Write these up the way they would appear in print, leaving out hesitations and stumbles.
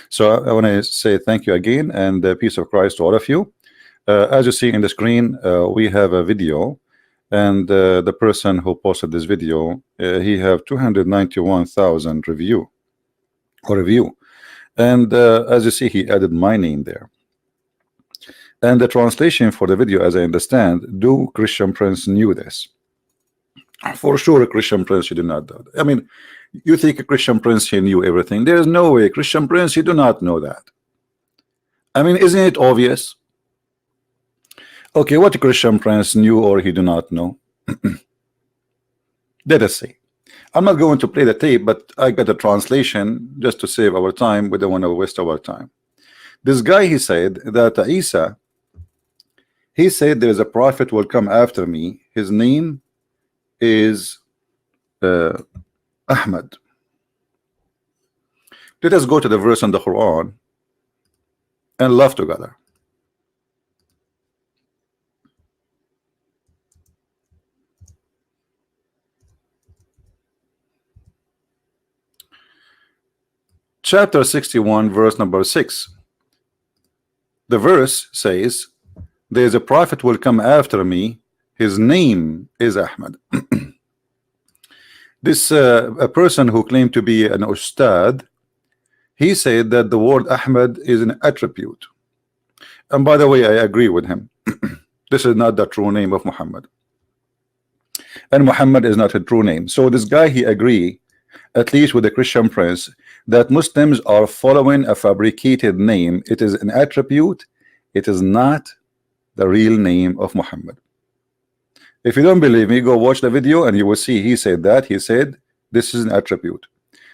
So I want to say thank you again, and peace of Christ to all of you. As you see in the screen, we have a video, and the person who posted this video, he have 291,000 review, and as you see, he added my name there. And the translation for the video, as I understand, do Christian Prince knew this? For sure, a Christian Prince, you do not know. I mean, you think a Christian Prince, he knew everything. There is no way, Christian Prince, you do not know that. I mean, isn't it obvious? Okay, what Christian Prince knew or he do not know? Let us see. I'm not going to play the tape, but I got a translation just to save our time. We don't want to waste our time. This guy, he said that Isa, he said there is a prophet will come after me. His name is Ahmad. Let us go to the verse in the Quran and laugh together. Chapter 61, verse number 6. The verse says, there is a prophet will come after me. His name is Ahmad. This a person who claimed to be an Ustadz, he said that the word Ahmad is an attribute. And by the way, I agree with him. This is not the true name of Muhammad. And Muhammad is not a true name. So this guy, he agree, at least with the Christian Prince, that Muslims are following a fabricated name. It is an attribute. It is not the real name of Muhammad. If you don't believe me, go watch the video and you will see he said that. He said this is an attribute.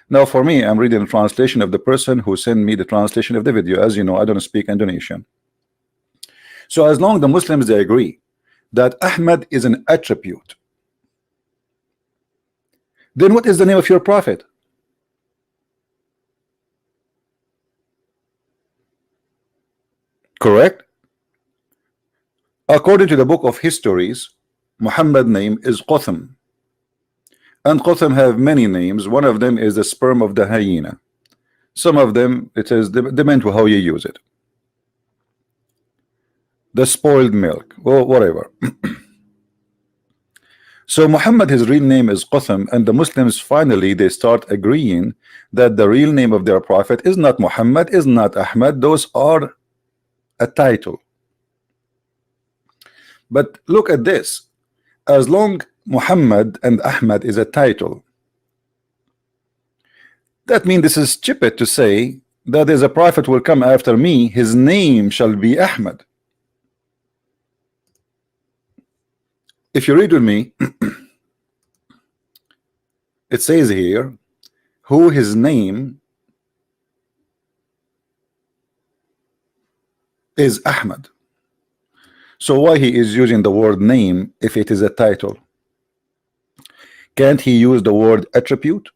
Now for me, I'm reading the translation of the person who sent me the translation of the video. As you know, I don't speak Indonesian. So as long as the Muslims, they agree that Ahmad is an attribute, then what is the name of your prophet? Correct? According to the book of histories, Muhammad's name is Qutham. And Qutham have many names. One of them is the sperm of the hyena. Some of them, it is depends on how you use it. The spoiled milk, or whatever. So Muhammad, his real name is Qutham, and the Muslims finally they start agreeing that the real name of their prophet is not Muhammad, is not Ahmad. Those are a title. But look at this. As long Muhammad and Ahmad is a title, that means this is stupid to say that there's a prophet will come after me, his name shall be Ahmad. If you read with me, it says here who his name is Ahmad. So why he is using the word name if it is a title? Can't he use the word attribute?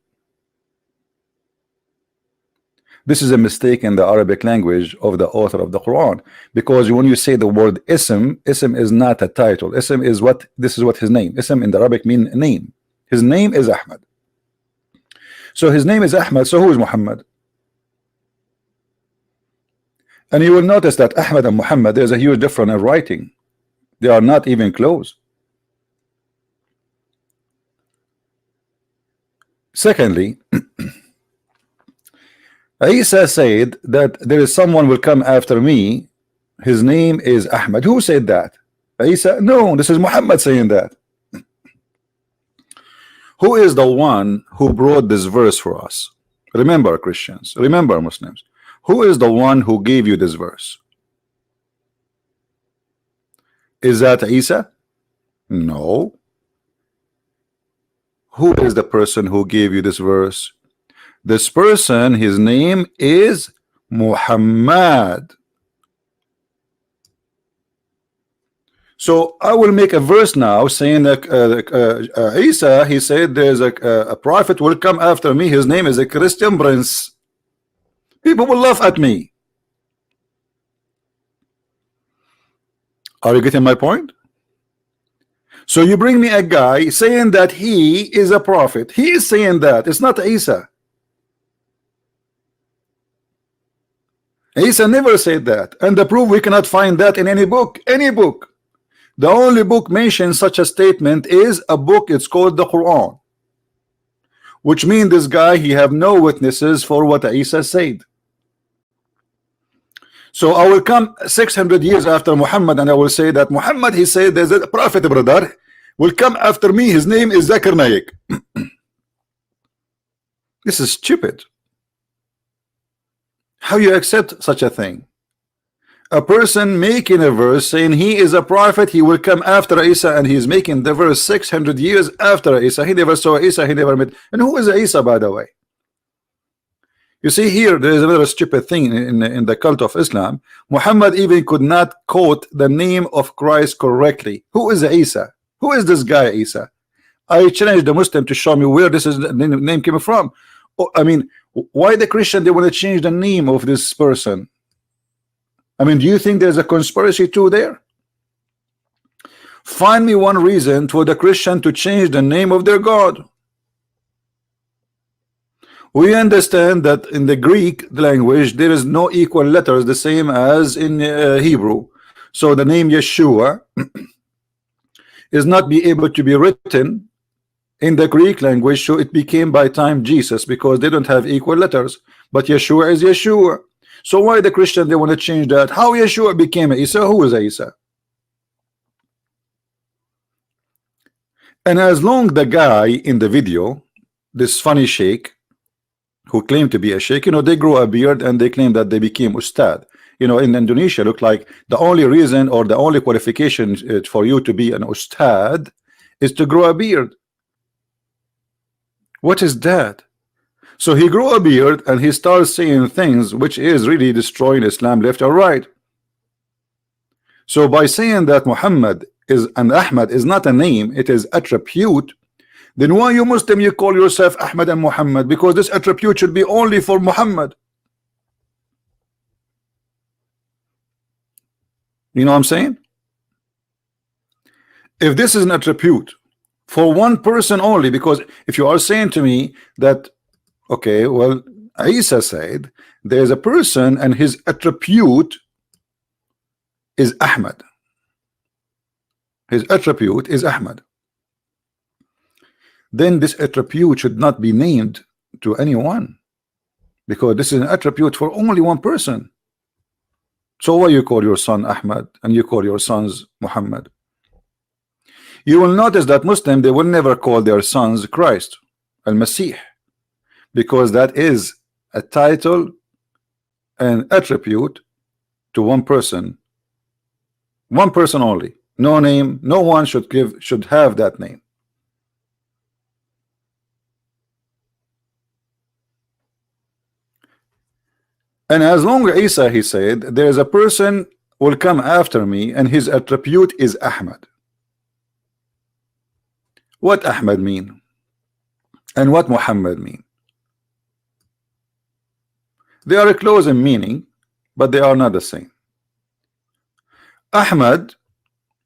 This is a mistake in the Arabic language of the author of the Quran, because when you say the word ism is not a title. Ism is what, this is what his name. Ism in the Arabic mean name. His name is Ahmad. So his name is Ahmad. So who is Muhammad? And you will notice that Ahmad and Muhammad, there's a huge difference in writing. They are not even close. Secondly, Isa said that there is someone will come after me, his name is Ahmad. Who said that? Isa? No, this is Muhammad saying that. Who is the one who brought this verse for us? Remember, Christians, remember, Muslims, who is the one who gave you this verse? Is that Isa? No. Who is the person who gave you this verse? This person, his name is Muhammad. So I will make a verse now saying that Isa, he said there's a prophet will come after me, his name is a Christian Prince. People will laugh at me. Are you getting my point? So you bring me a guy saying that he is a prophet. He is saying that. It's not Isa. Isa never said that, and the proof, we cannot find that in any book. Any book. The only book mentions such a statement is a book. It's called the Quran, which means this guy, he have no witnesses for what Isa said. So I will come 600 years after Muhammad, and I will say that Muhammad, he said there's a prophet, brother, will come after me. His name is Zakir Naik. This is stupid. How you accept such a thing? A person making a verse saying he is a prophet, he will come after Isa, and he's making the verse 600 years after Isa. He never saw Isa, he never met. And who is Isa, by the way? You see, here there is another stupid thing in the cult of Islam. Muhammad even could not quote the name of Christ correctly. Who is Isa? Who is this guy Isa? I challenge the Muslim to show me where this is the name came from. Oh, I mean, why the Christian, they want to change the name of this person? I mean, do you think there's a conspiracy too there? Find me one reason for the Christian to change the name of their God. We understand that in the Greek language there is no equal letters the same as in Hebrew. So the name Yeshua is not be able to be written in the Greek language, so it became by time Jesus, because they don't have equal letters. But Yeshua is Yeshua. So why the Christian, they want to change that? How Yeshua became Isa? Who is Isa? And as long the guy in the video, this funny sheikh who claimed to be a sheikh, you know, they grow a beard and they claim that they became Ustad. You know, in Indonesia, look like the only reason or the only qualification for you to be an Ustad is to grow a beard. What is that? So he grew a beard and he starts saying things which is really destroying Islam left or right. So by saying that Muhammad is and Ahmad is not a name, it is attribute, then why you Muslim you call yourself Ahmad and Muhammad? Because this attribute should be only for Muhammad. You know what I'm saying? If this is an attribute for one person only, because if you are saying to me that, okay, well, Isa said there's a person and his attribute is Ahmad. His attribute is Ahmad. Then this attribute should not be named to anyone, because this is an attribute for only one person. So why you call your son Ahmad and you call your sons Muhammad? You will notice that Muslim, they will never call their sons Christ, Al-Masih, because that is a title and attribute to one person only. No name, no one should have that name. And as long as Isa, he said, there is a person will come after me and his attribute is Ahmad. What Ahmad mean? And what Muhammad mean? They are close in meaning, but they are not the same. Ahmad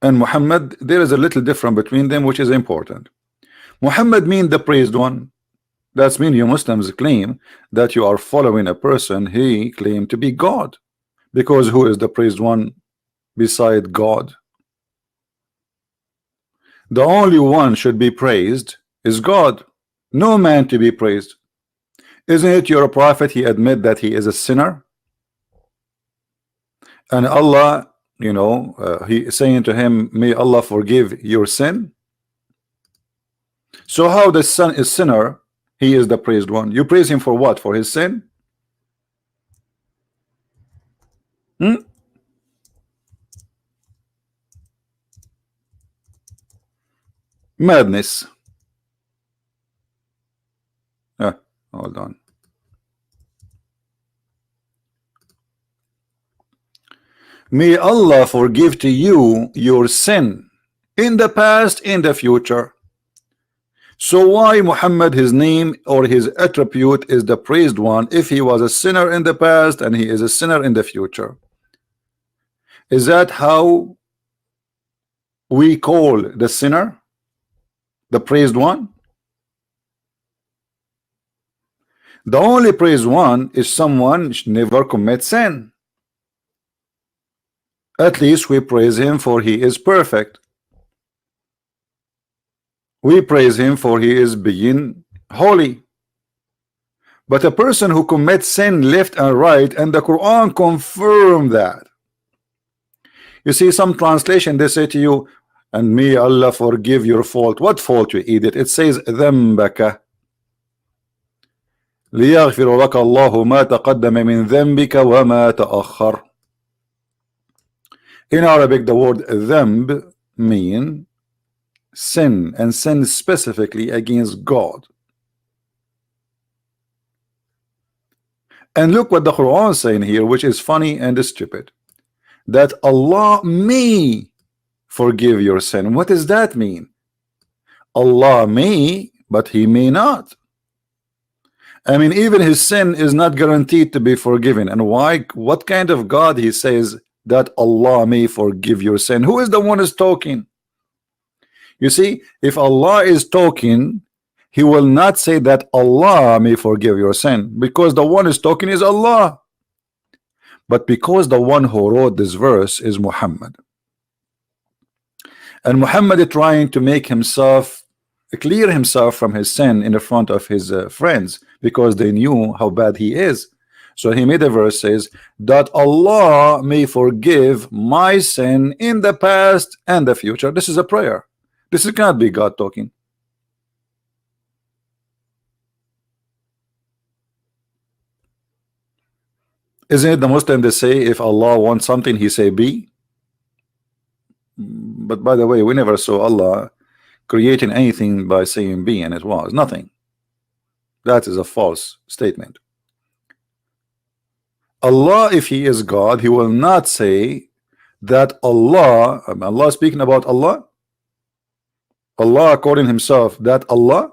and Muhammad, there is a little difference between them, which is important. Muhammad mean the praised one. That's mean you Muslims claim that you are following a person he claimed to be God, because who is the praised one beside God? The only one should be praised is God, no man to be praised. Isn't it your prophet, he admit that he is a sinner, and Allah, you know, he is saying to him, may Allah forgive your sin. So how the son is sinner, he is the praised one? You praise him for what? For his sin? Madness. Hold on. May Allah forgive to you your sin in the past, in the future. So why Muhammad, his name or his attribute is the praised one if he was a sinner in the past and he is a sinner in the future? Is that how we call the sinner the praised one? The only praised one is someone never commits sin. At least we praise him for he is perfect. We praise him for he is being holy. But a person who commits sin left and right, and the Quran confirm that. You see, some translation they say to you, and may Allah forgive your fault. What fault, you idiot? It says ذنبك ليغفر لك الله ما تقدم من ذنبك وما تأخر. In Arabic, the word ذنب mean sin, and sin specifically against God. And look what the Quran is saying here, which is funny and stupid, that Allah may forgive your sin. What does that mean? Allah may, but he may not. I mean, even his sin is not guaranteed to be forgiven. And why? What kind of God he says that Allah may forgive your sin? Who is the one who's talking? You see, if Allah is talking, he will not say that Allah may forgive your sin, because the one who's talking is Allah. But because the one who wrote this verse is Muhammad, and Muhammad is trying to make himself clear himself from his sin in the front of his friends, because they knew how bad he is. So he made a verse says that Allah may forgive my sin in the past and the future. This is a prayer. This cannot be God talking. Isn't it the Muslim they say if Allah wants something he say be? But by the way, we never saw Allah creating anything by saying be, and it was nothing. That is a false statement. Allah, if he is God, he will not say that Allah speaking about Allah according himself, that Allah,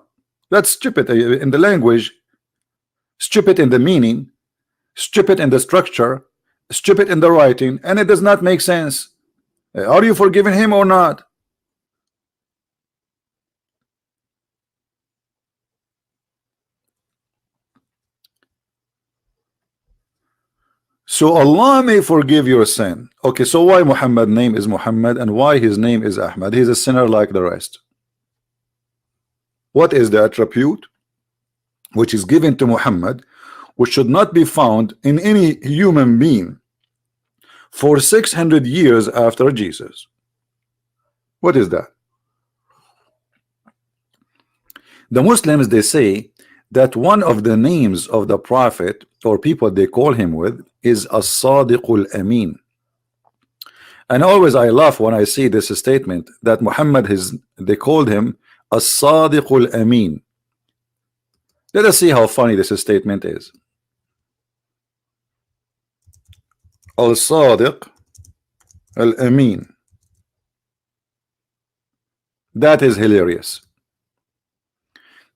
that's stupid in the language, stupid in the meaning, stupid in the structure, stupid in the writing, and it does not make sense. Are you forgiving him or not? So Allah may forgive your sin. Okay, so why Muhammad's name is Muhammad and why his name is Ahmad? He's a sinner like the rest. What is the attribute which is given to Muhammad, which should not be found in any human being for 600 years after Jesus? What is that? The Muslims, they say that one of the names of the prophet, or people they call him with, is As-Sadiqul Amin. And always I laugh when I see this statement that Muhammad they called him As-Sadiqul Amin. Let us see how funny this statement is. Al-Sadiq Al-Amin. That is hilarious.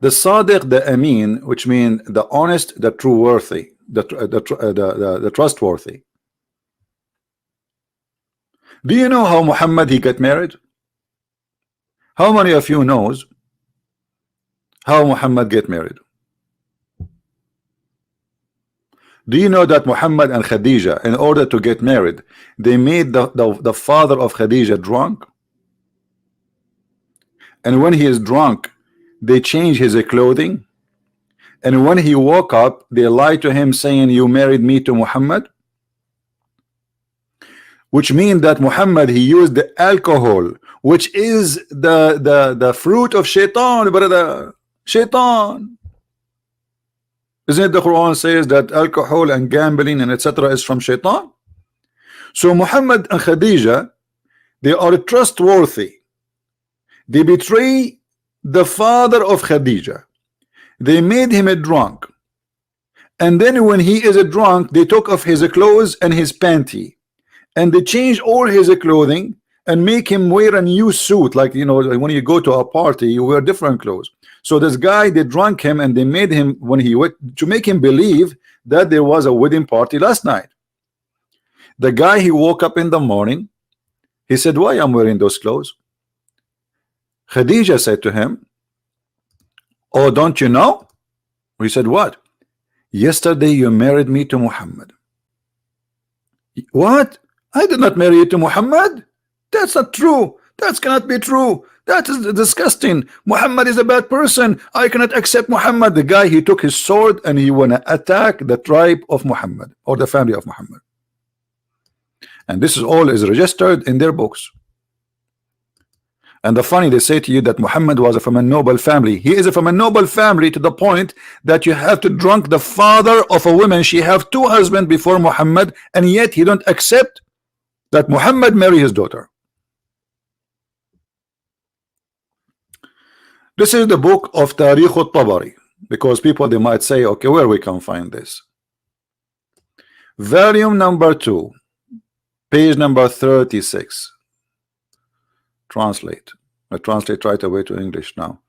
The Sadiq, the Amin, which means the honest, the trustworthy, the trustworthy. Do you know how Muhammad he got married? How many of you knows how Muhammad get married? Do you know that Muhammad and Khadija, in order to get married, they made the father of Khadija drunk? And when he is drunk, they change his clothing, and when he woke up, they lied to him saying, you married me to Muhammad, which means that Muhammad he used the alcohol, which is the fruit of shaitan, brother. Shaitan. Isn't it the Quran says that alcohol and gambling and etc. is from shaitan? So Muhammad and Khadija, they are trustworthy. They betray the father of Khadija. They made him a drunk, and then when he is a drunk, they took off his clothes and his panty, and they change all his clothing and make him wear a new suit. Like, you know, when you go to a party, you wear different clothes. So this guy, they drunk him and they made him, when he went to make him believe that there was a wedding party last night. The guy, he woke up in the morning, he said, why I'm wearing those clothes? Khadija said to him, oh, don't you know? He said, what? Yesterday you married me to Muhammad. What? I did not marry you to Muhammad. That's not true. That cannot be true. That is disgusting. Muhammad is a bad person. I cannot accept Muhammad. The guy, he took his sword and he wanna attack the tribe of Muhammad or the family of Muhammad. And this is all is registered in their books. And the funny, they say to you that Muhammad was from a noble family. He is from a noble family to the point that you have to drunk the father of a woman. She have 2 husbands before Muhammad, and yet he don't accept that Muhammad marry his daughter. This is the book of Tariq al-Tabari, because people, they might say, okay, where we can find this? Volume number 2, page number 36. Translate. I translate right away to English now.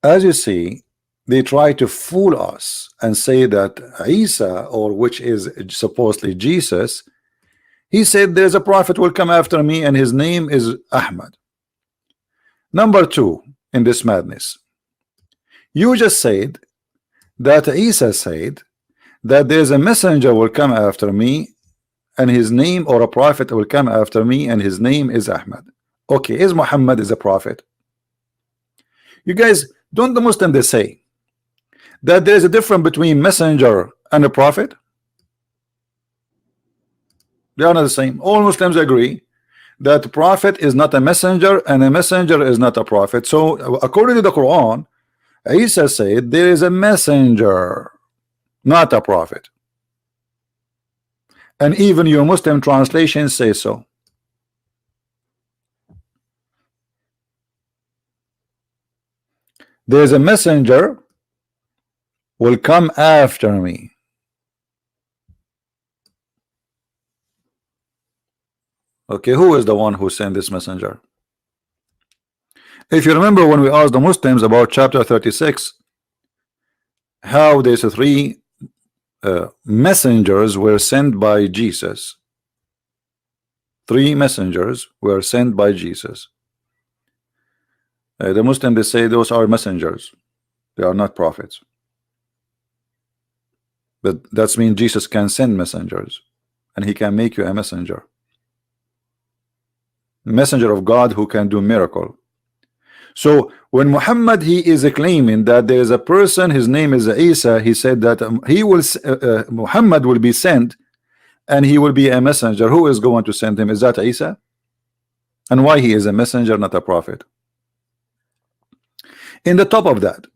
As you see, they try to fool us and say that Isa, or which is supposedly Jesus, he said there's a prophet will come after me and his name is Ahmad. Number 2 in this madness, you just said that Isa said that there's a messenger will come after me and his name, or a prophet will come after me and his name is Ahmad. Okay, is Muhammad is a prophet? You guys, don't the Muslims they say that there is a difference between messenger and a prophet? They are not the same. All Muslims agree that the prophet is not a messenger and a messenger is not a prophet. So according to the Quran, Isa said there is a messenger, not a prophet. And even your Muslim translations say so. There's a messenger will come after me. Okay, who is the one who sent this messenger? If you remember when we asked the Muslims about chapter 36, how there's 3 messengers were sent by Jesus. 3 messengers were sent by Jesus. The Muslims, they say those are messengers. They are not prophets. But that means Jesus can send messengers and he can make you a messenger. Messenger of God who can do miracle. So when Muhammad, he is claiming that there is a person, his name is Isa, he said that he will Muhammad will be sent and he will be a messenger. Who is going to send him? Is that Isa? And why he is a messenger, not a prophet? In the top of that,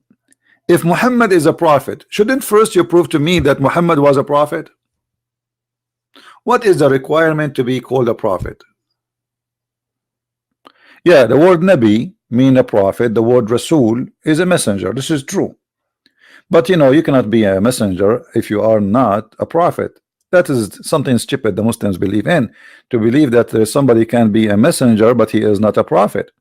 if Muhammad is a prophet, shouldn't first you prove to me that Muhammad was a prophet? What is the requirement to be called a prophet? Yeah, the word Nabi mean a prophet. The word Rasul is a messenger. This is true. But you know, you cannot be a messenger if you are not a prophet. That is something stupid the Muslims believe in, to believe that somebody can be a messenger but he is not a prophet.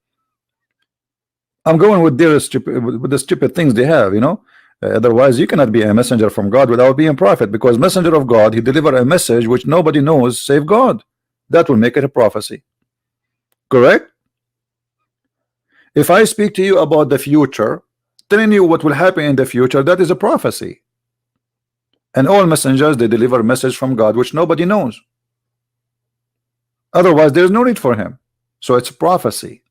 I'm going with their with the stupid things they have, you know. Otherwise you cannot be a messenger from God without being a prophet, because messenger of God, he deliver a message which nobody knows save God. That will make it a prophecy. Correct? If I speak to you about the future, telling you what will happen in the future, that is a prophecy. And all messengers, they deliver a message from God which nobody knows. Otherwise there's no need for him. So it's prophecy.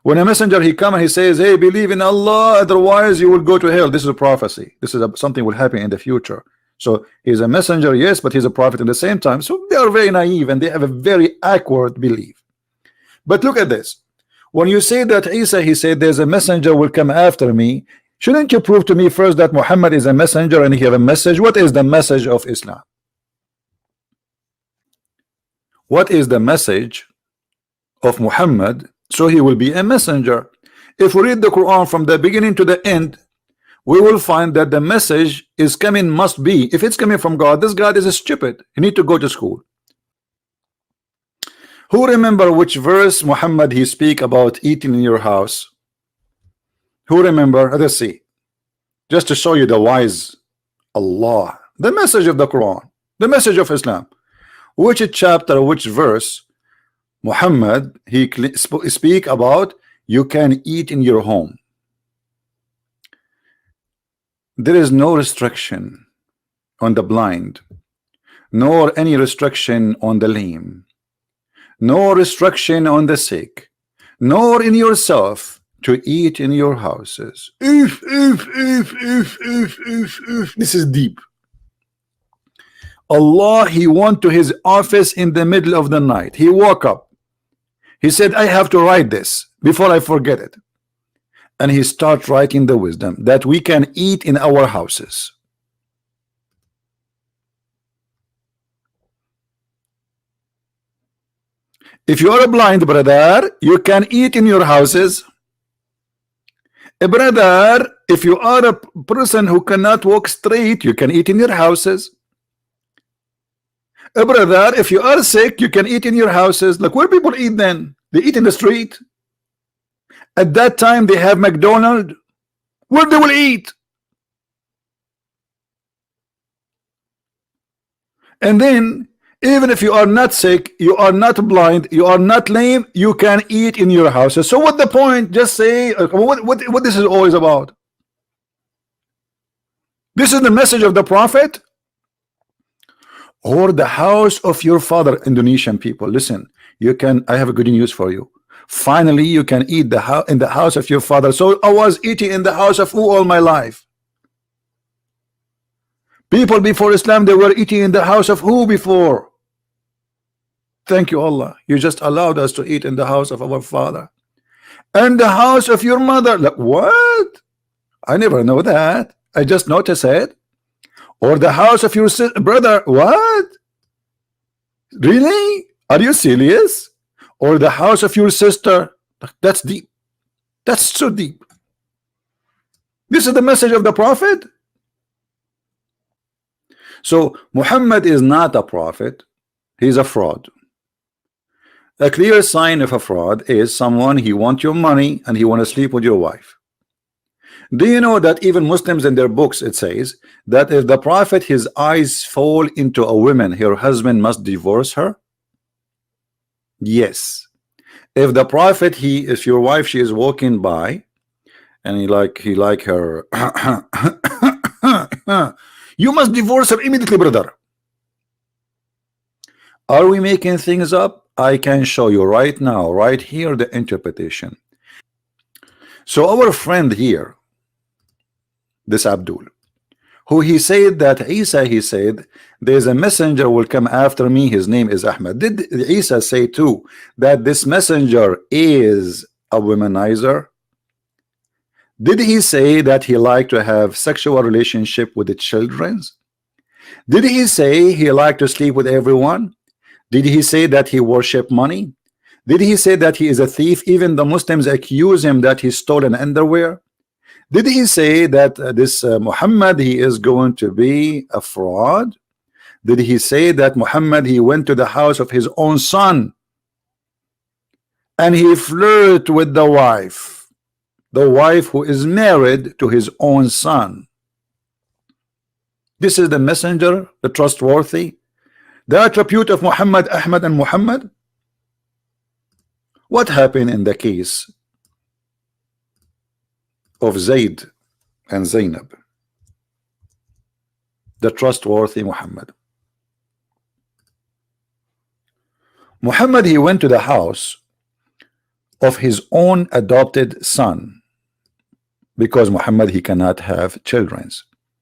When a messenger, he come and he says, hey, believe in Allah, otherwise you will go to hell. This is a prophecy. This is something will happen in the future. So he's a messenger, yes, but he's a prophet at the same time. So they are very naive and they have a very awkward belief. But look at this. When you say that Isa, he said there's a messenger will come after me, shouldn't you prove to me first that Muhammad is a messenger and he have a message? What is the message of Islam? What is the message of Muhammad? So he will be a messenger. If we read the Quran from the beginning to the end, we will find that the message is coming, must be, if it's coming from God, this God is a stupid. You need to go to school. Who remember which verse Muhammad he speak about eating in your house? Who remember? Let's see. Just to show you the wise Allah, the message of the Quran, the message of Islam. Which chapter, which verse Muhammad he speak about you can eat in your home? There is no restriction on the blind, nor any restriction on the lame, no restriction on the sick, nor in yourself to eat in your houses. This is deep. Allah, he went to his office in the middle of the night. He woke up. He said, I have to write this before I forget it. And he started writing the wisdom that we can eat in our houses. If you are a blind brother, you can eat in your houses. A brother, if you are a person who cannot walk straight, you can eat in your houses. A brother, if you are sick, you can eat in your houses. Like, where people eat then? They eat in the street. At that time, they have McDonald's. Where they will eat? And then, even if you are not sick, you are not blind, you are not lame, you can eat in your houses. So what the point? Just say what this is always about. This is the message of the Prophet, or the house of your father. Indonesian people, listen, you can, I have a good news for you. Finally, you can eat in the house of your father. So I was eating in the house of who all my life? People before Islam, they were eating in the house of who before? Thank you, Allah. You just allowed us to eat in the house of our father. And the house of your mother. Like, what? I never know that. I just noticed it. Or the house of your brother. What? Really? Are you serious? Or the house of your sister. That's deep. That's so deep. This is the message of the Prophet. So Muhammad is not a prophet. He's a fraud. A clear sign of a fraud is someone, he wants your money and he want to sleep with your wife. Do you know that even Muslims in their books, it says that if the Prophet, his eyes fall into a woman, her husband must divorce her? Yes. If the Prophet, if your wife, she is walking by and he like her you must divorce her immediately, brother. Are we making things up? I can show you right now, right here, the interpretation. So our friend here, this Abdul, who he said that Isa, he said, there's a messenger will come after me, his name is Ahmad. Did Isa say too that this messenger is a womanizer? Did he say that he liked to have sexual relationship with the children? Did he say he liked to sleep with everyone? Did he say that he worship money? Did he say that he is a thief? Even the Muslims accuse him that he stole an underwear. Did he say that this Muhammad, he is going to be a fraud? Did he say that Muhammad, he went to the house of his own son and he flirted with the wife who is married to his own son? This is the messenger, the trustworthy, the attribute of Muhammad, Ahmad, and Muhammad. What happened in the case of Zayd and Zainab, the trustworthy Muhammad? Muhammad, he went to the house of his own adopted son, because Muhammad, he cannot have children,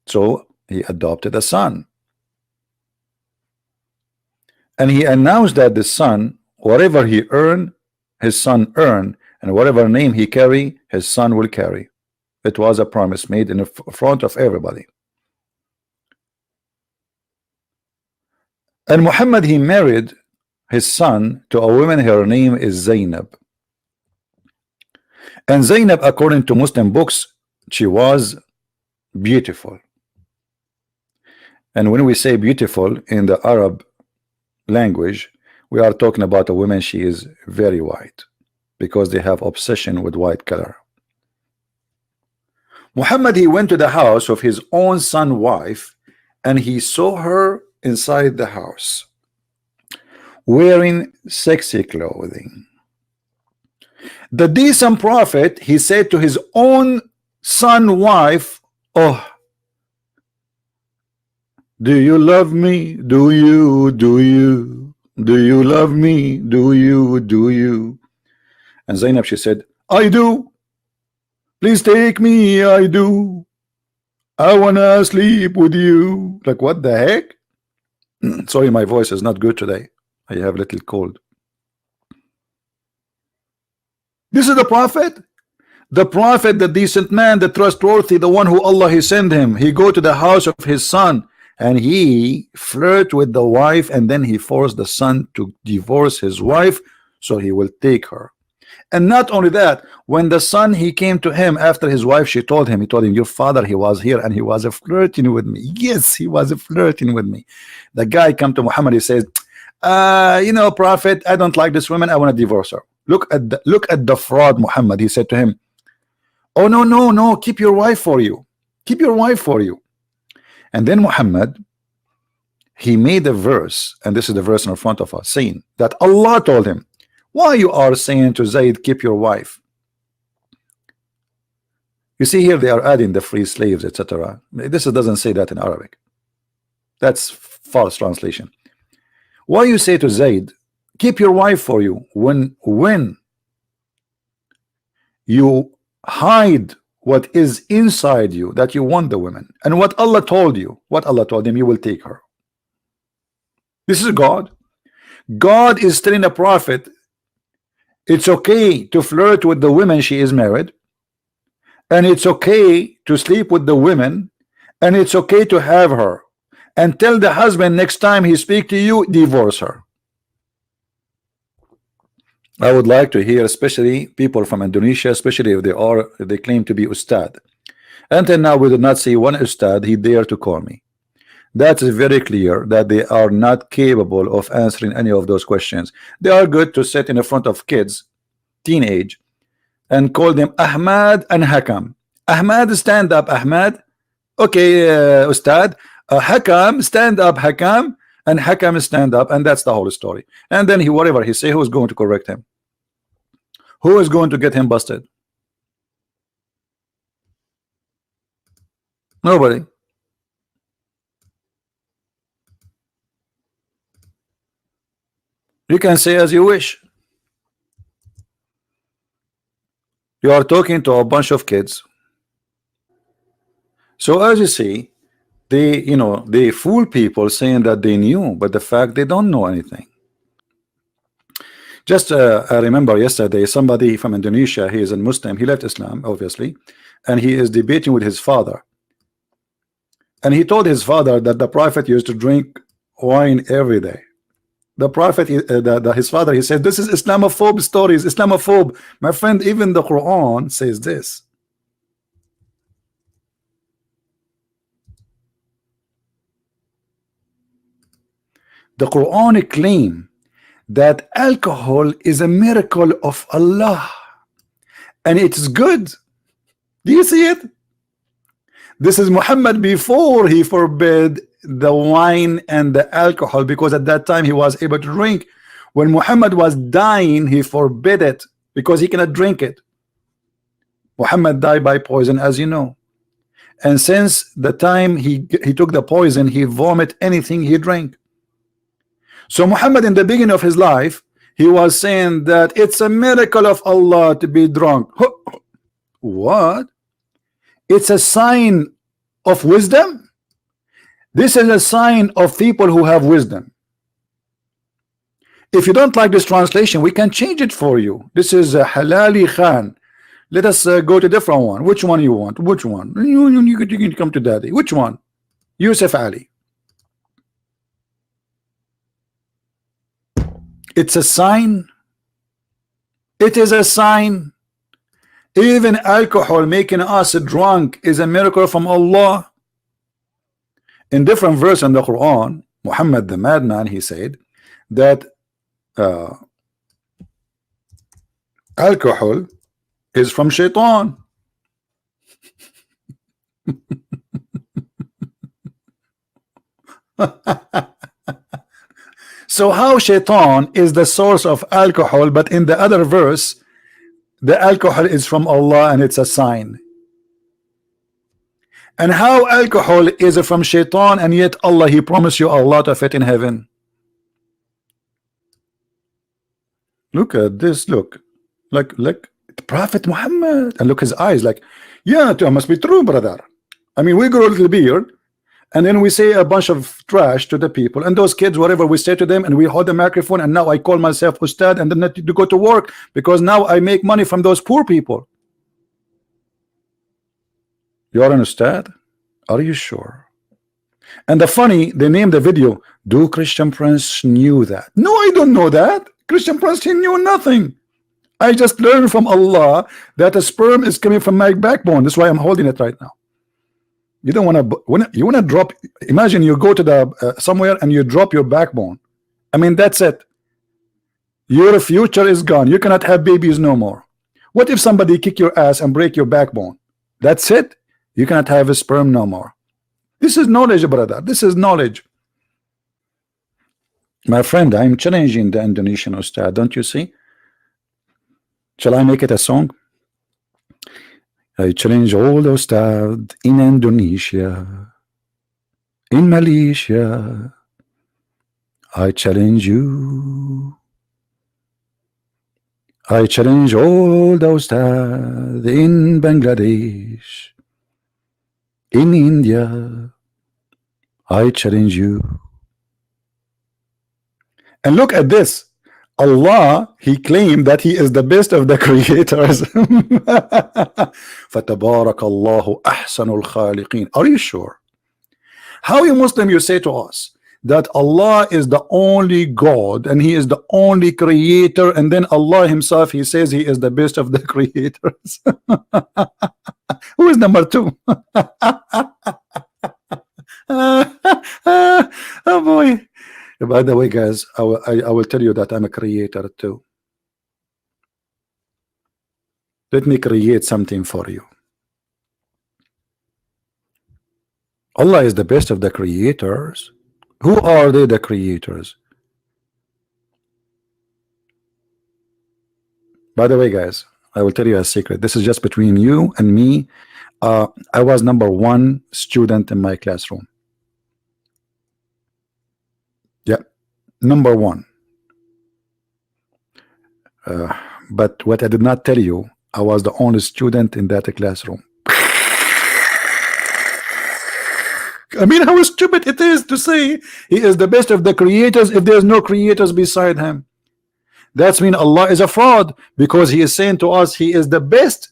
so he adopted a son, and he announced that the son, whatever he earned, his son earned, and whatever name he carry, his son will carry. It was a promise made in front of everybody. And Muhammad, he married his son to a woman, her name is Zainab. And Zainab, according to Muslim books, she was beautiful. And when we say beautiful in the Arab language, we are talking about a woman, she is very white, because they have obsession with white color. Muhammad, he went to the house of his own son wife, and he saw her inside the house wearing sexy clothing. The decent prophet, he said to his own son wife, oh, Do you love me? Do you? Do you? Do you love me? Do you? Do you? And Zainab, she said, I do. Please take me. I do. I wanna sleep with you. Like, what the heck? Sorry, my voice is not good today. I have a little cold. This is the prophet, the decent man, the trustworthy, the one who Allah he sent him. He go to the house of his son and he flirt with the wife, and then he forced the son to divorce his wife so he will take her. And not only that, when the son he came to him after his wife, he told him, your father, he was here and he was flirting with me. Yes, he was flirting with me. The guy come to Muhammad, he says, prophet, I don't like this woman, I want to divorce her. Look at the fraud, Muhammad. He said to him, oh no, keep your wife for you, keep your wife for you. And then Muhammad, he made a verse, and this is the verse in front of us, saying that Allah told him, why you are saying to Zayd, keep your wife? You see here they are adding the free slaves, etc. This doesn't say that in Arabic. That's false translation. Why you say to Zayd, keep your wife for you, when you hide what is inside you, that you want the women, and what Allah told you, what Allah told him, you will take her. This is God. God is telling the prophet it's okay to flirt with the women she is married, and it's okay to sleep with the women, and it's okay to have her, and tell the husband next time he speak to you, divorce her. I would like to hear, especially people from Indonesia, especially if they claim to be Ustadz. Until now we did not see one Ustadz he dare to call me. That is very clear that they are not capable of answering any of those questions. They are good to sit in front of kids, teenage, and call them Ahmad and Hakam. Ahmad, stand up, Ahmad. Okay, Ustad. Hakam, stand up, Hakam. And Hakam, stand up. And that's the whole story. And then whatever he say, who is going to correct him? Who is going to get him busted? Nobody. You can say as you wish. You are talking to a bunch of kids. So as you see, they fool people saying that they knew, but the fact they don't know anything. Just I remember yesterday somebody from Indonesia, he is a Muslim, he left Islam obviously, and he is debating with his father, and he told his father that the prophet used to drink wine every day. The prophet, his father, he said, this is Islamophobe stories, Islamophobe. My friend, even the Quran says this. The Quran claim that alcohol is a miracle of Allah and it's good. Do you see it? This is Muhammad before he forbid the wine and the alcohol, because at that time he was able to drink. When Muhammad was dying, he forbid it because he cannot drink it. Muhammad died by poison, as you know, and since the time he took the poison, he vomit anything he drank. So Muhammad, in the beginning of his life, he was saying that it's a miracle of Allah to be drunk. What? It's a sign of wisdom. This is a sign of people who have wisdom. If you don't like this translation, we can change it for you. This is a Halali Khan. Let us go to a different one. Which one you want? Which one? You can come to daddy. Which one? Yusuf Ali. It's a sign. It is a sign. Even alcohol making us drunk is a miracle from Allah. In different verse in the Quran, Muhammad the madman, he said that alcohol is from shaitan. So how shaitan is the source of alcohol, but in the other verse the alcohol is from Allah and it's a sign? And how alcohol is from shaitan, and yet Allah, He promised you a lot of it in heaven. Look at this, look. Like Prophet Muhammad, and look his eyes, like, yeah, it must be true, brother. I mean, we grow a little beard, and then we say a bunch of trash to the people, and those kids, whatever we say to them, and we hold the microphone, and now I call myself Ustad, and then to go to work, because now I make money from those poor people. You are an Ustad? Are you sure? And the funny, they named the video, do Christian Prince knew that? No, I don't know that. Christian Prince, he knew nothing. I just learned from Allah that a sperm is coming from my backbone. That's why I'm holding it right now. You don't want to, you want to drop, imagine you go to the somewhere and you drop your backbone. I mean, that's it. Your future is gone. You cannot have babies no more. What if somebody kick your ass and break your backbone? That's it. You cannot have a sperm no more. This is knowledge, brother. This is knowledge. My friend, I'm challenging the Indonesian Ustad. Don't you see? Shall I make it a song? I challenge all the Ustad in Indonesia, in Malaysia. I challenge you. I challenge all the Ustad in Bangladesh, in India. I challenge you. And look at this. Allah, He claimed that He is the best of the creators. فَتَبَارَكَ اللَّهُ أَحْسَنُ الْخَالِقِينَ. Are you sure? How you Muslim you say to us that Allah is the only God and He is the only creator, and then Allah Himself, He says He is the best of the creators? Who is number two? Oh boy. By the way, guys, I will tell you that I'm a creator too. Let me create something for you. Allah is the best of the creators. Who are they, the creators? By the way, guys, I will tell you a secret. This is just between you and me. I was number one student in my classroom. Yeah, number one. But what I did not tell you, I was the only student in that classroom. I mean, how stupid it is to say He is the best of the creators if there's no creators beside Him. That's mean Allah is a fraud, because He is saying to us He is the best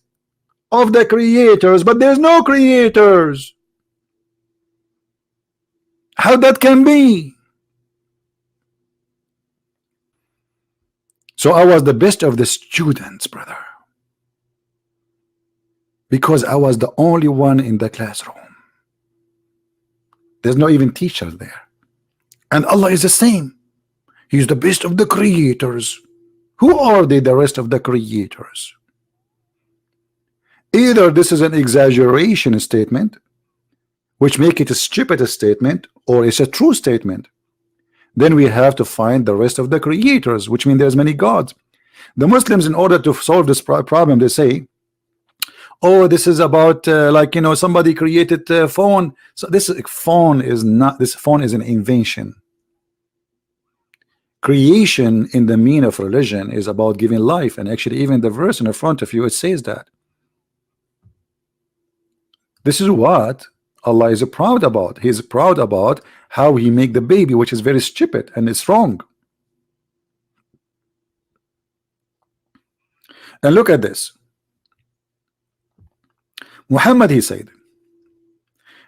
of the creators, but there's no creators. How that can be? So I was the best of the students, brother, because I was the only one in the classroom. There's no even teachers there. And Allah is the same. He's the best of the creators. Who are they, the rest of the creators? Either this is an exaggeration statement, which make it a stupid statement, or it's a true statement. Then we have to find the rest of the creators, which means there's many gods. The Muslims, in order to solve this problem, they say, oh, this is about like, you know, somebody created a phone. So this phone is not, this phone is an invention. Creation in the meaning of religion is about giving life, and actually even the verse in the front of you, it says that. This is what Allah is proud about. He's proud about how He make the baby, which is very stupid and it's wrong. And look at this. Muhammad, he said,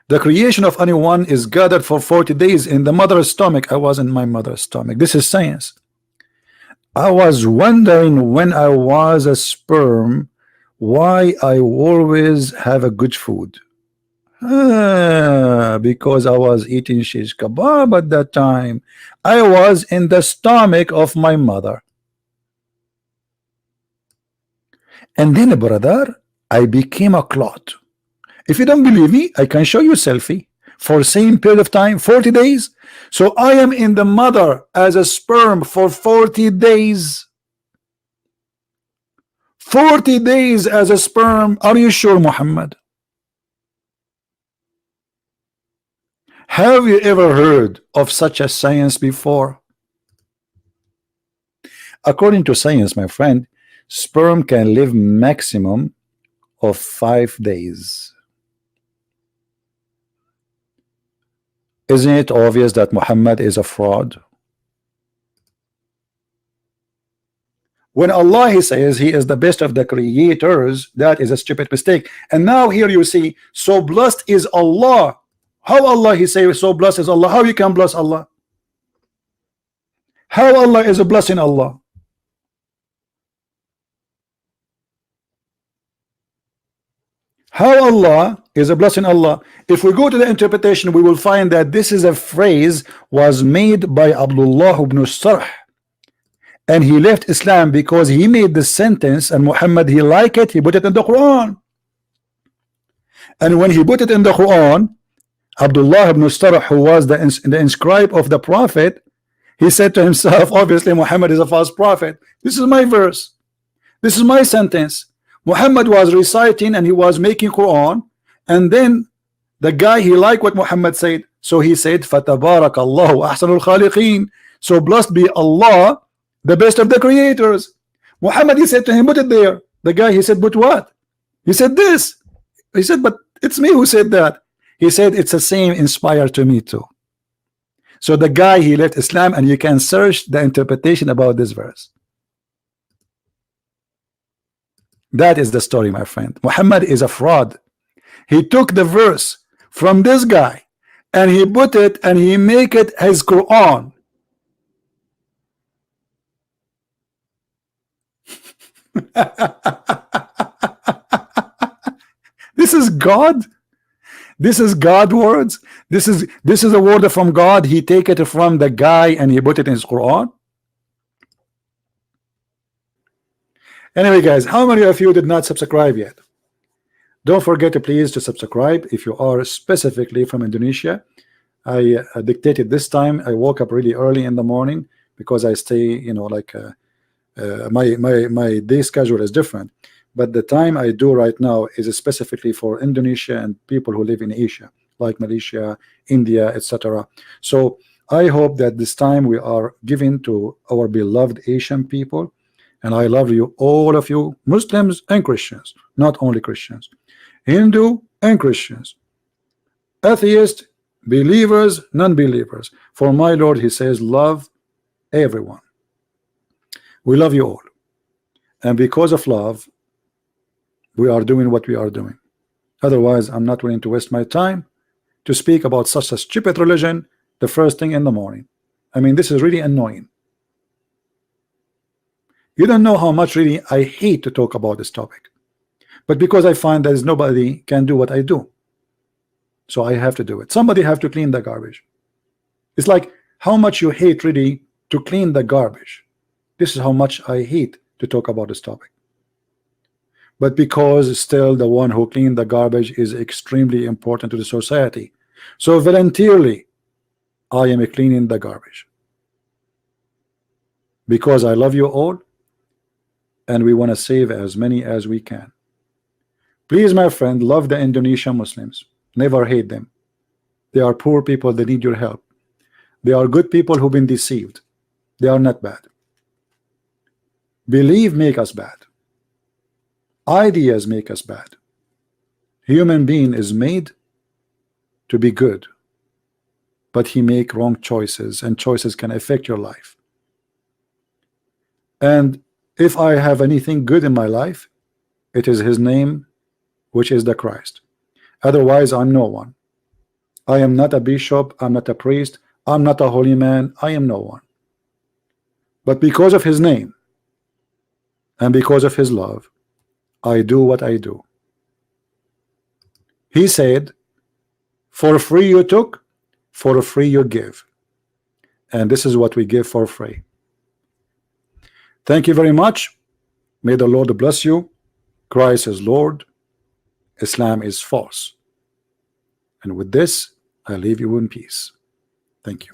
the creation of anyone is gathered for 40 days in the mother's stomach. I was in my mother's stomach. This is science. I was wondering when I was a sperm why I always have a good food. Because I was eating shish kebab at that time. I was in the stomach of my mother. And then, brother, I became a clot. If you don't believe me, I can show you selfie for the same period of time, 40 days. So I am in the mother as a sperm for 40 days. 40 days as a sperm. Are you sure, Muhammad? Have you ever heard of such a science before? According to science, my friend, sperm can live maximum of 5 days. Isn't it obvious that Muhammad is a fraud? When Allah he says he is the best of the creators, that is a stupid mistake. And now here you see, so blessed is Allah. How Allah he say so blessed is Allah? How you can bless Allah? How Allah is a blessing Allah? How Allah is a blessing Allah? If we go to the interpretation, we will find that this is a phrase was made by Abdullah ibn Sarh, and he left Islam because he made the sentence, and Muhammad he liked it, he put it in the Quran. And when he put it in the Quran, Abdullah ibn Sarh, who was the inscribe of the Prophet, he said to himself, obviously Muhammad is a false prophet. This is my verse, this is my sentence. Muhammad was reciting and he was making Quran, and then the guy he liked what Muhammad said, so he said فَتَبَارَكَ اللَّهُ أَحْسَنُ الْخَالِقِينَ, so blessed be Allah, the best of the creators. Muhammad he said to him, put it there. The guy he said, but what? He said this. He said, but it's me who said that. He said, it's the same inspired to me too. So the guy he left Islam, and you can search the interpretation about this verse. That is the story, my friend. Muhammad is a fraud. He took the verse from this guy and he put it and he make it his Quran. This is God. This is God words. This is a word from God. He take it from the guy and he put it in his Quran. Anyway, guys, how many of you did not subscribe yet? Don't forget to please to subscribe if you are specifically from Indonesia. I dictated this time. I woke up really early in the morning because I stay, you know, like my day schedule is different. But the time I do right now is specifically for Indonesia and people who live in Asia, like Malaysia, India, etc. So I hope that this time we are giving to our beloved Asian people. And I love you, all of you, Muslims and Christians, not only Christians, Hindu and Christians, atheists, believers, non-believers. For my Lord, he says, love everyone. We love you all. And because of love, we are doing what we are doing. Otherwise, I'm not willing to waste my time to speak about such a stupid religion the first thing in the morning. I mean, this is really annoying. You don't know how much really I hate to talk about this topic, but because I find that nobody can do what I do, so I have to do it. Somebody have to clean the garbage. It's like how much you hate really to clean the garbage. This is how much I hate to talk about this topic. But because still the one who clean the garbage is extremely important to the society, so voluntarily I am cleaning the garbage because I love you all. And we want to save as many as we can. Please, my friend, love the Indonesian Muslims. Never hate them. They are poor people. They need your help. They are good people who've been deceived. They are not bad. Believe make us bad. Ideas make us bad. Human being is made to be good, but he make wrong choices, and choices can affect your life. And if I have anything good in my life, it is his name, which is the Christ. Otherwise, I'm no one. I am not a bishop, I'm not a priest, I'm not a holy man, I am no one. But because of his name and because of his love, I do what I do. He said, for free you took, for free you give. And this is what we give for free. Thank you very much. May the Lord bless you. Christ is Lord. Islam is false. And with this, I leave you in peace. Thank you.